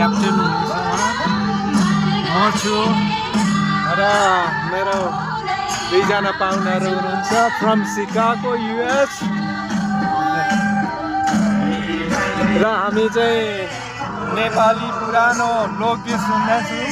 captain हुनुहुन्छ म छु र मेरो दुईजना पाहुनाहरू हुनुहुन्छ फ्रम सिकागो युएस र हामी चाहिँ नेपाली पुरानो लोकगीत सुन्दैछौँ